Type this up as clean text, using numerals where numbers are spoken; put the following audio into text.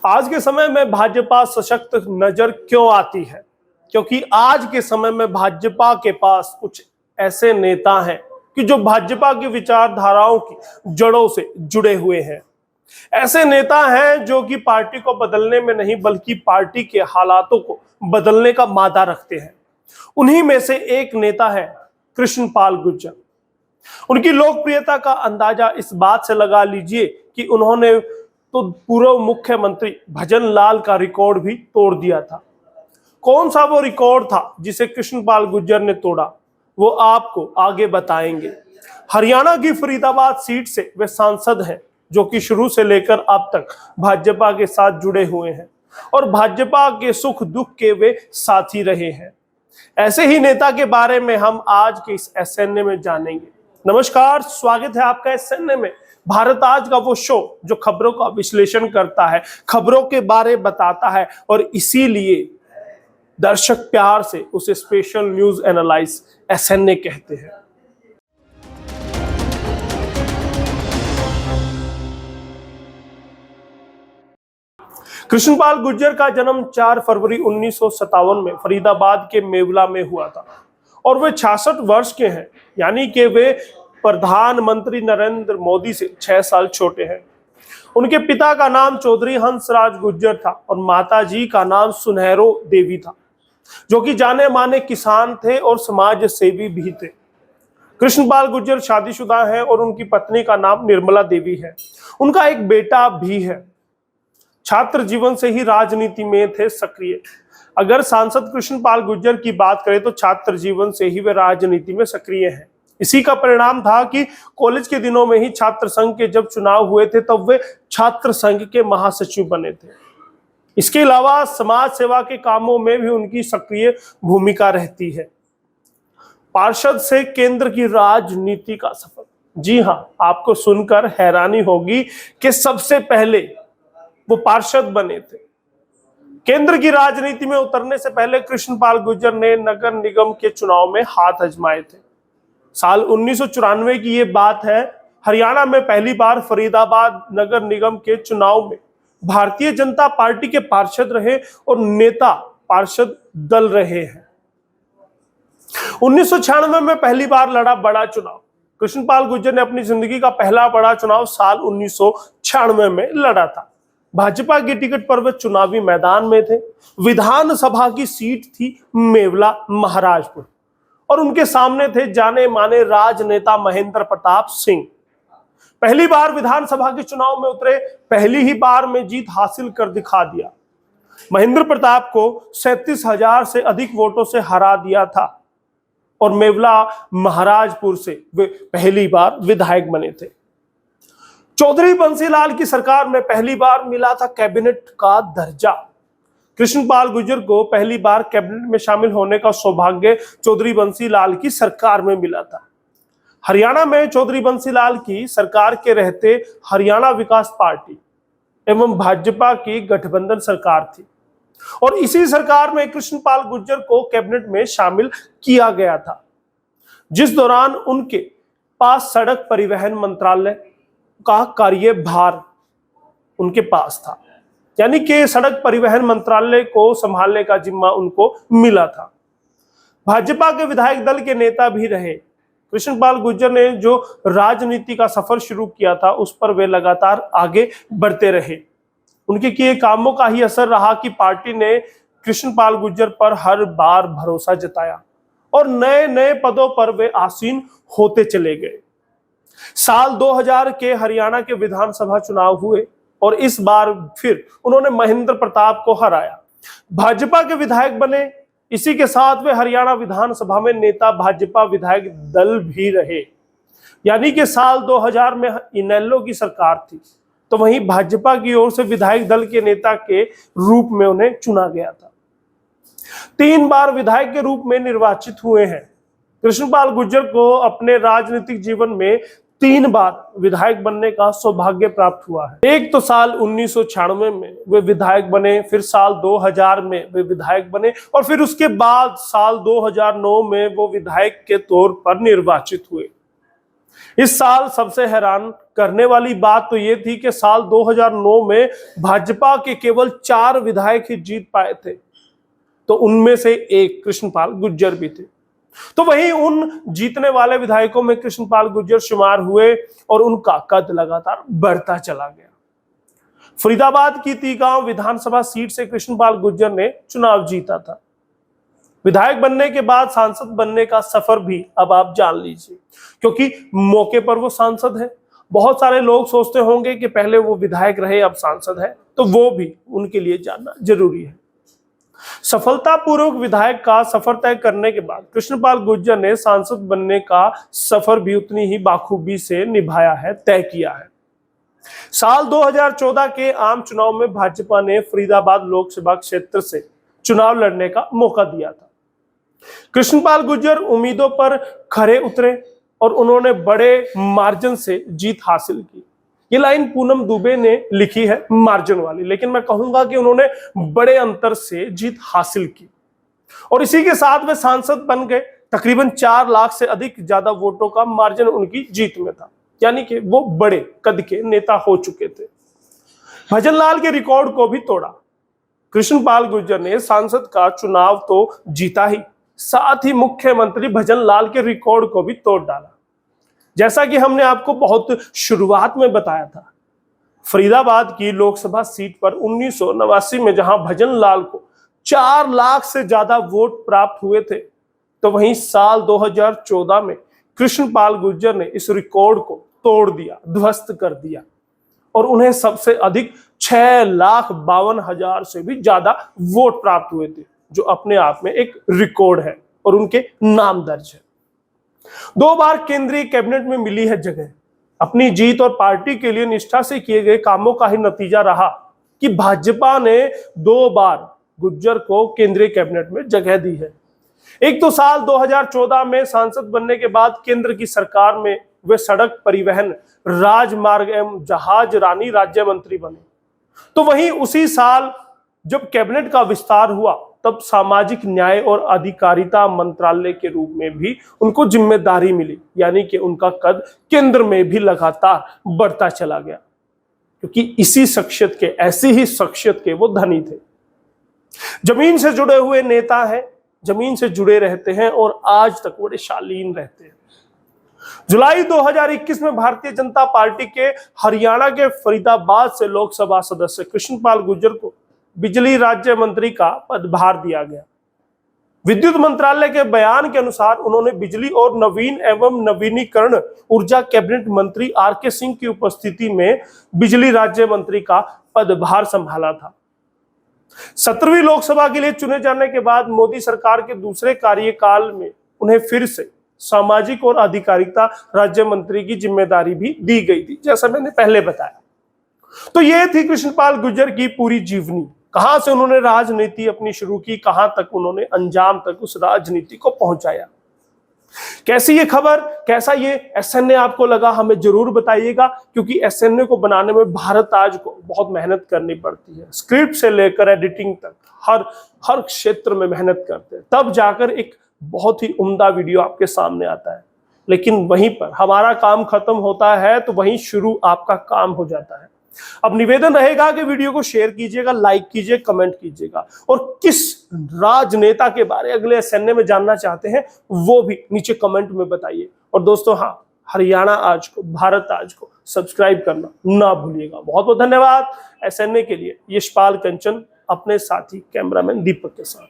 आज के समय में भाजपा सशक्त नजर क्यों आती है? क्योंकि आज के समय में भाजपा के पास कुछ ऐसे नेता हैं कि जो भाजपा की विचारधाराओं की जड़ों से जुड़े हुए हैं। ऐसे नेता हैं जो कि पार्टी को बदलने में नहीं बल्कि पार्टी के हालातों को बदलने का मादा रखते हैं। उन्हीं में से एक नेता है कृष्णपाल गुर्जर। उनकी लोकप्रियता का अंदाजा इस बात से लगा लीजिए कि उन्होंने तो पूर्व मुख्यमंत्री भजन लाल का रिकॉर्ड भी तोड़ दिया था। कौन सा वो रिकॉर्ड था जिसे कृष्णपाल गुर्जर ने तोड़ा, वो आपको आगे बताएंगे। हरियाणा की फरीदाबाद सीट से वे सांसद हैं जो कि शुरू से लेकर अब तक भाजपा के साथ जुड़े हुए हैं और भाजपा के सुख दुख के वे साथी रहे हैं। ऐसे ही नेता के बारे में हम आज के इस एसएनए में जानेंगे। नमस्कार, स्वागत है आपका एसएनए में। भारत आज का वो शो जो खबरों का विश्लेषण करता है, खबरों के बारे बताता है और इसीलिए दर्शक प्यार से उसे स्पेशल न्यूज एनालाइज एसएनए कहते हैं। कृष्णपाल गुर्जर का जन्म 4 फरवरी 1957 में फरीदाबाद के मेवला में हुआ था और वे 66 वर्ष के हैं, यानी कि वे प्रधानमंत्री नरेंद्र मोदी से 6 साल छोटे हैं। उनके पिता का नाम चौधरी हंसराज गुर्जर था और माता जी का नाम सुनहरो देवी था, जो कि जाने माने किसान थे और समाज सेवी भी थे। कृष्णपाल गुर्जर शादीशुदा हैं और उनकी पत्नी का नाम निर्मला देवी है। उनका एक बेटा भी है। छात्र जीवन से ही राजनीति में थे सक्रिय। अगर सांसद कृष्णपाल गुर्जर की बात करें तो छात्र जीवन से ही वे राजनीति में सक्रिय हैं। इसी का परिणाम था कि कॉलेज के दिनों में ही छात्र संघ के जब चुनाव हुए थे तब वे छात्र संघ के महासचिव बने थे। इसके अलावा समाज सेवा के कामों में भी उनकी सक्रिय भूमिका रहती है। पार्षद से केंद्र की राजनीति का सफर, जी हां, आपको सुनकर हैरानी होगी कि सबसे पहले वो पार्षद बने थे। केंद्र की राजनीति में उतरने से पहले कृष्णपाल गुर्जर ने नगर निगम के चुनाव में हाथ आजमाए थे। साल 1994 की ये बात है। हरियाणा में पहली बार फरीदाबाद नगर निगम के चुनाव में भारतीय जनता पार्टी के पार्षद रहे और नेता पार्षद दल रहे हैं। 1996 में पहली बार लड़ा बड़ा चुनाव। कृष्णपाल गुर्जर ने अपनी जिंदगी का पहला बड़ा चुनाव साल 1996 में लड़ा था। भाजपा की टिकट पर वे चुनावी मैदान में थे। विधानसभा की सीट थी मेवला महाराजपुर और उनके सामने थे जाने माने राजनेता महेंद्र प्रताप सिंह। पहली बार विधानसभा के चुनाव में उतरे, पहली ही बार में जीत हासिल कर दिखा दिया। महेंद्र प्रताप को 37,000 से अधिक वोटों से हरा दिया था और मेवला महाराजपुर से वे पहली बार विधायक बने थे। चौधरी बंसीलाल की सरकार में पहली बार मिला था कैबिनेट का दर्जा। कृष्णपाल गुर्जर को पहली बार कैबिनेट में शामिल होने का सौभाग्य चौधरी बंसीलाल की सरकार में मिला था। हरियाणा में चौधरी बंसीलाल की सरकार के रहते हरियाणा विकास पार्टी एवं भाजपा की गठबंधन सरकार थी और इसी सरकार में कृष्णपाल गुर्जर को कैबिनेट में शामिल किया गया था, जिस दौरान उनके पास सड़क परिवहन मंत्रालय का कार्यभार उनके पास था, यानी कि सड़क परिवहन मंत्रालय को संभालने का जिम्मा उनको मिला था। भाजपा के विधायक दल के नेता भी रहे। कृष्णपाल गुर्जर ने जो राजनीति का सफर शुरू किया था उस पर वे लगातार आगे बढ़ते रहे। उनके किए कामों का ही असर रहा कि पार्टी ने कृष्णपाल गुर्जर पर हर बार भरोसा जताया और नए नए पदों पर वे आसीन होते चले गए। साल 2000 के हरियाणा के विधानसभा चुनाव हुए और इस बार फिर उन्होंने महेंद्र प्रताप को हराया। भाजपा के विधायक बने। इसी के साथ वे हरियाणा विधानसभा में नेता भाजपा विधायक दल भी रहे, यानी कि साल 2000 में इनेलो की सरकार थी तो वहीं भाजपा की ओर से विधायक दल के नेता के रूप में उन्हें चुना गया था। 3 बार विधायक के रूप में निर्वाचित हुए हैं। कृष्णपाल गुर्जर को अपने राजनीतिक जीवन में 3 बार विधायक बनने का सौभाग्य प्राप्त हुआ है। एक तो साल 1996 में वे विधायक बने, फिर साल 2000 में वे विधायक बने और फिर उसके बाद साल 2009 में वो विधायक के तौर पर निर्वाचित हुए। इस साल सबसे हैरान करने वाली बात तो यह थी कि साल 2009 में भाजपा के केवल 4 विधायक ही जीत पाए थे, तो उनमें से एक कृष्णपाल गुर्जर भी थे। तो वहीं उन जीतने वाले विधायकों में कृष्णपाल गुर्जर शुमार हुए और उनका कद लगातार बढ़ता चला गया। फरीदाबाद की तीगांव विधानसभा सीट से कृष्णपाल गुर्जर ने चुनाव जीता था। विधायक बनने के बाद सांसद बनने का सफर भी अब आप जान लीजिए, क्योंकि मौके पर वो सांसद है। बहुत सारे लोग सोचते होंगे कि पहले वो विधायक रहे अब सांसद है, तो वो भी उनके लिए जानना जरूरी है। सफलतापूर्वक विधायक का सफर तय करने के बाद कृष्णपाल गुर्जर ने सांसद बनने का सफर भी उतनी ही बाखूबी से निभाया है, तय किया है। साल 2014 के आम चुनाव में भाजपा ने फरीदाबाद लोकसभा क्षेत्र से चुनाव लड़ने का मौका दिया था। कृष्णपाल गुर्जर उम्मीदों पर खरे उतरे और उन्होंने बड़े मार्जिन से जीत हासिल की। ये लाइन पूनम दुबे ने लिखी है, मार्जिन वाली, लेकिन मैं कहूंगा कि उन्होंने बड़े अंतर से जीत हासिल की और इसी के साथ वे सांसद बन गए। तकरीबन 4 लाख से अधिक ज्यादा वोटों का मार्जिन उनकी जीत में था, यानी कि वो बड़े कद के नेता हो चुके थे। भजनलाल के रिकॉर्ड को भी तोड़ा। कृष्णपाल गुर्जर ने सांसद का चुनाव तो जीता ही, साथ ही मुख्यमंत्री भजनलाल के रिकॉर्ड को भी तोड़ डाला। जैसा कि हमने आपको बहुत शुरुआत में बताया था, फरीदाबाद की लोकसभा सीट पर 1989 में जहां भजनलाल को 4 लाख से ज्यादा वोट प्राप्त हुए थे, तो वहीं साल 2014 में कृष्णपाल गुर्जर ने इस रिकॉर्ड को तोड़ दिया, ध्वस्त कर दिया और उन्हें सबसे अधिक 6,52,000 से भी ज्यादा वोट प्राप्त हुए थे, जो अपने आप में एक रिकॉर्ड है और उनके नाम दर्ज है। 2 बार केंद्रीय कैबिनेट में मिली है जगह। अपनी जीत और पार्टी के लिए निष्ठा से किए गए कामों का ही नतीजा रहा कि भाजपा ने 2 बार गुर्जर को केंद्रीय कैबिनेट में जगह दी है। एक तो साल 2014 में सांसद बनने के बाद केंद्र की सरकार में वे सड़क परिवहन, राजमार्ग एवं जहाज रानी राज्य मंत्री बने। तो वहीं उसी साल जब कैबिनेट का विस्तार हुआ, तब सामाजिक न्याय और अधिकारिता मंत्रालय के रूप में भी उनको जिम्मेदारी मिली, यानी कि उनका कद केंद्र में भी लगातार बढ़ता चला गया, क्योंकि इसी शख्सियत के, ऐसी ही शख्सियत के वो धनी थे। जमीन से जुड़े हुए नेता हैं, जमीन से जुड़े रहते हैं और आज तक बड़े शालीन रहते हैं। जुलाई 2021 में भारतीय जनता पार्टी के हरियाणा के फरीदाबाद से लोकसभा सदस्य कृष्णपाल गुर्जर को बिजली राज्य मंत्री का पदभार दिया गया। विद्युत मंत्रालय के बयान के अनुसार उन्होंने बिजली और नवीन एवं नवीनीकरण ऊर्जा कैबिनेट मंत्री आर.के. सिंह की उपस्थिति में बिजली राज्य मंत्री का पदभार संभाला था। 17वीं लोकसभा के लिए चुने जाने के बाद मोदी सरकार के दूसरे कार्यकाल में उन्हें फिर से सामाजिक और अधिकारिता राज्य मंत्री की जिम्मेदारी भी दी गई थी, जैसा मैंने पहले बताया। तो यह थी कृष्णपाल गुर्जर की पूरी जीवनी। कहां से उन्होंने राजनीति अपनी शुरू की, कहां तक उन्होंने अंजाम तक उस राजनीति को पहुंचाया। कैसी ये खबर, कैसा ये एसएनए आपको लगा, हमें जरूर बताइएगा, क्योंकि एसएनए को बनाने में भारत आज को बहुत मेहनत करनी पड़ती है। स्क्रिप्ट से लेकर एडिटिंग तक हर क्षेत्र में मेहनत करते हैं, तब जाकर एक बहुत ही उम्दा वीडियो आपके सामने आता है। लेकिन वहीं पर हमारा काम खत्म होता है तो वहीं शुरू आपका काम हो जाता है। अब निवेदन रहेगा कि वीडियो को शेयर कीजिएगा, लाइक कीजिए, कमेंट कीजिएगा और किस राजनेता के बारे अगले एसएनए में जानना चाहते हैं वो भी नीचे कमेंट में बताइए। और दोस्तों हाँ, हरियाणा आज को, भारत आज को सब्सक्राइब करना ना भूलिएगा। बहुत बहुत धन्यवाद। एसएनए के लिए यशपाल कंचन अपने साथी कैमरामैन दीपक के साथ।